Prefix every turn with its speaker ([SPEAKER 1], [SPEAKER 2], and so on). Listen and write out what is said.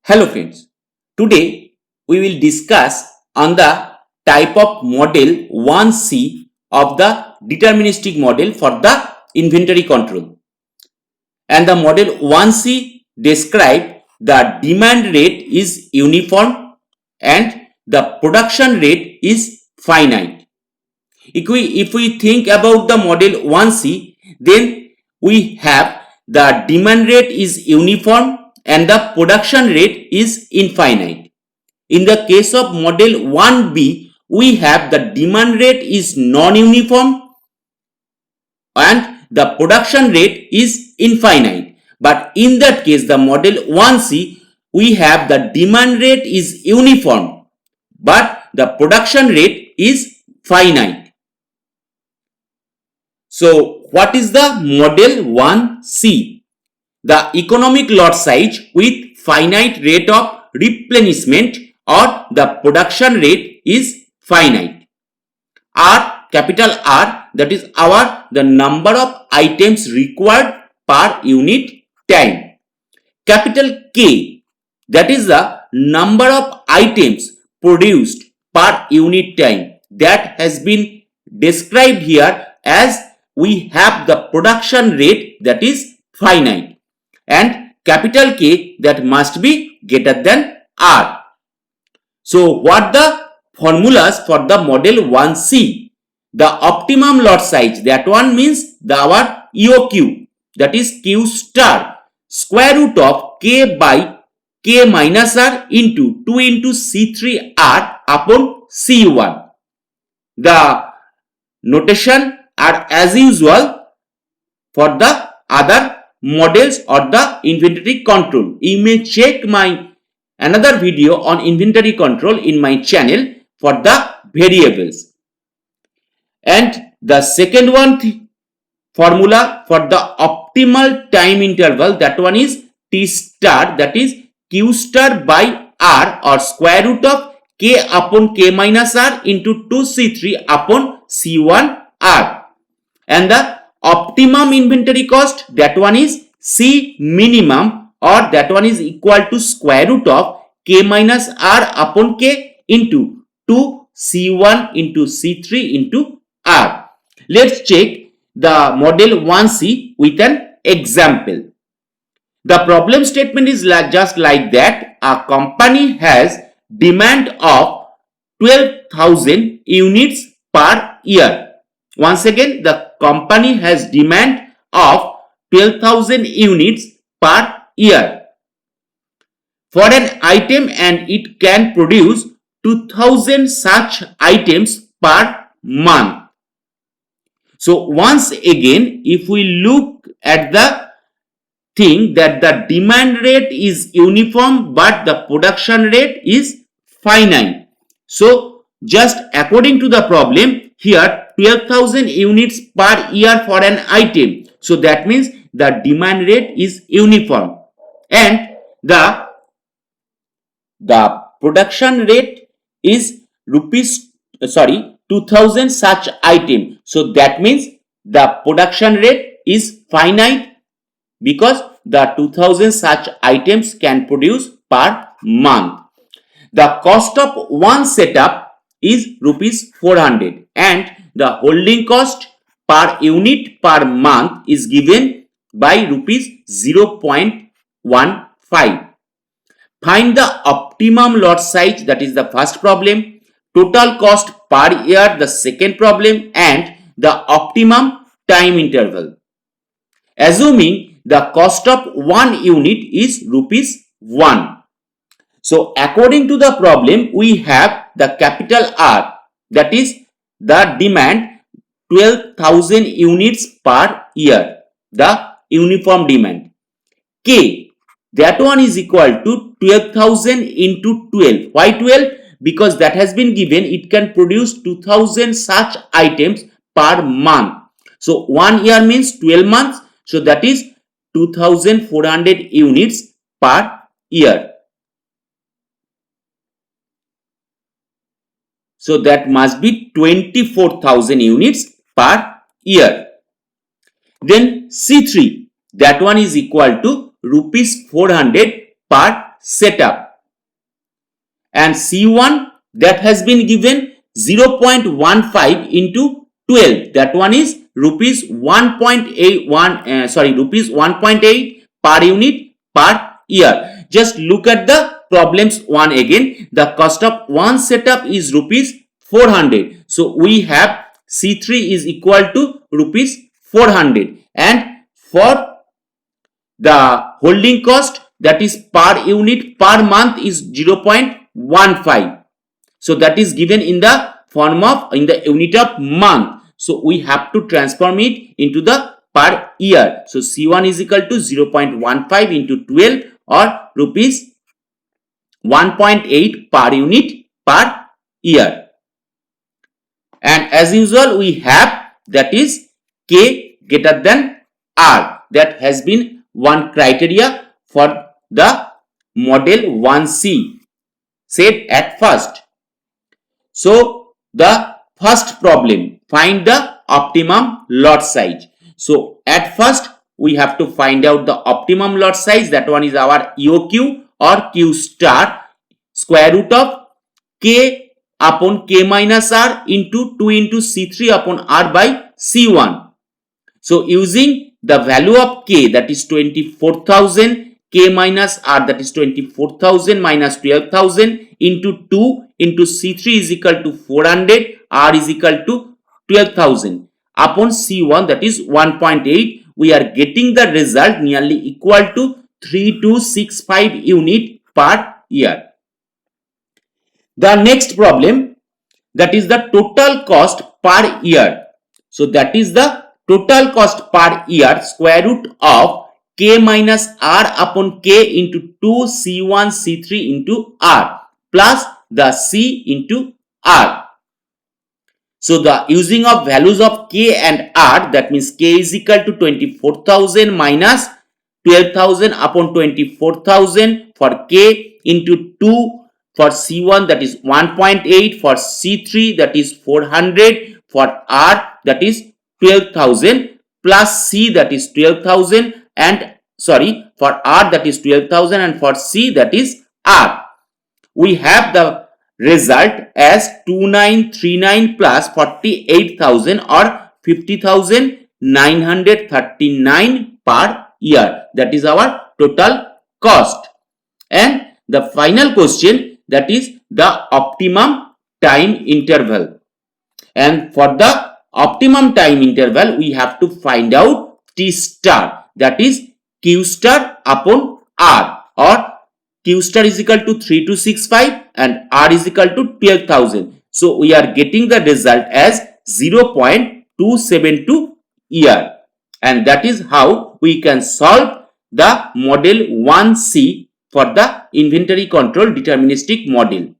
[SPEAKER 1] Hello friends, today we will discuss on the type of model 1C of the deterministic model for the inventory control. And the model 1C describe the demand rate is uniform and the production rate is finite. If we think about the model 1C, then we have the demand rate is uniform and the production rate is infinite. In the case of model 1B, we have the demand rate is non-uniform and the production rate is infinite. But in that case, the model 1C, we have the demand rate is uniform but the production rate is finite. So, what is the model 1C? The economic lot size with finite rate of replenishment or the production rate is finite. R, capital R, that is the number of items required per unit time. Capital K, that is the number of items produced per unit time, that has been described here as we have the production rate that is finite, and capital K that must be greater than R. So what the formulas for the model 1C? The optimum lot size, that one means our EOQ, that is Q star square root of K by K minus R into 2 into C3 R upon C1. The notation are as usual for the other models or the inventory control. You may check my another video on inventory control in my channel for the variables. And the second one formula for the optimal time interval, that one is T star, that is Q star by R or square root of K upon K minus R into 2C3 upon C1 R. And the optimum inventory cost, that one is C minimum, or that one is equal to square root of K minus R upon K into 2 C1 into C3 into R. Let's check the model 1C with an example. The problem statement is just like that. A company has demand of 12,000 units per year. Once again, the company has demand of 12,000 units per year for an item, and it can produce 2,000 such items per month. So once again, if we look at the thing that the demand rate is uniform but the production rate is finite. So just according to the problem here, 12,000 units per year for an item. So that means the demand rate is uniform and the production rate is 2,000 such item. So that means the production rate is finite because the 2,000 such items can produce per month. The cost of one setup is rupees 400 and the holding cost per unit per month is given by rupees 0.15. Find the optimum lot size, that is the first problem, total cost per year, the second problem, and the optimum time interval. Assuming the cost of one unit is rupees 1. So according to the problem, we have the capital R, that is the demand 12,000 units per year, the uniform demand. K, that one is equal to 12,000 into 12. Why 12? Because that has been given, it can produce 2,000 such items per month. So 1 year means 12 months. So that is 2,400 units per year. So that must be 24,000 units per year. Then C3, that one is equal to rupees 400 per setup. And C1 that has been given 0.15 into 12. That one is rupees 1.81 rupees 1.8 per unit per year. Just look at the problems one again. The cost of one setup is rupees 400. So we have C3 is equal to rupees 400, and for the holding cost, that is per unit per month, is 0.15. So that is given in the form of in the unit of month. So we have to transform it into the per year. So C1 is equal to 0.15 into 12, or rupees 1.8 per unit per year. And as usual, we have that is K greater than R. That has been one criteria for the model 1C said at first. So the first problem, find the optimum lot size. So at first we have to find out the optimum lot size. That one is our EOQ or Q star, square root of K upon K minus R into 2 into C3 upon R by C1. So using the value of K, that is 24,000, K minus R, that is 24,000 minus 12,000 into 2 into C3 is equal to 400, R is equal to 12,000 upon C1, that is 1.8. We are getting the result nearly equal to 3265 unit per year. The next problem, that is the total cost per year. So that is the total cost per year, square root of K minus R upon K into 2 C1 C3 into R plus the C into R. So the using of values of K and R, that means K is equal to 24,000 minus 12,000 upon 24,000 for K into 2 for C1, that is 1.8, for C3 that is 400, for R that is 12,000 plus C that is 12,000, and for R that is 12,000 and for C that is R. We have the result as 2939 plus 48,000 or 50,939 per year. That is our total cost. And the final question, that is the optimum time interval. And for the optimum time interval, we have to find out T star, that is Q star upon R, or Q star is equal to 3265 and R is equal to 12,000. So we are getting the result as 0.272 year. And that is how we can solve the model 1C for the inventory control deterministic model.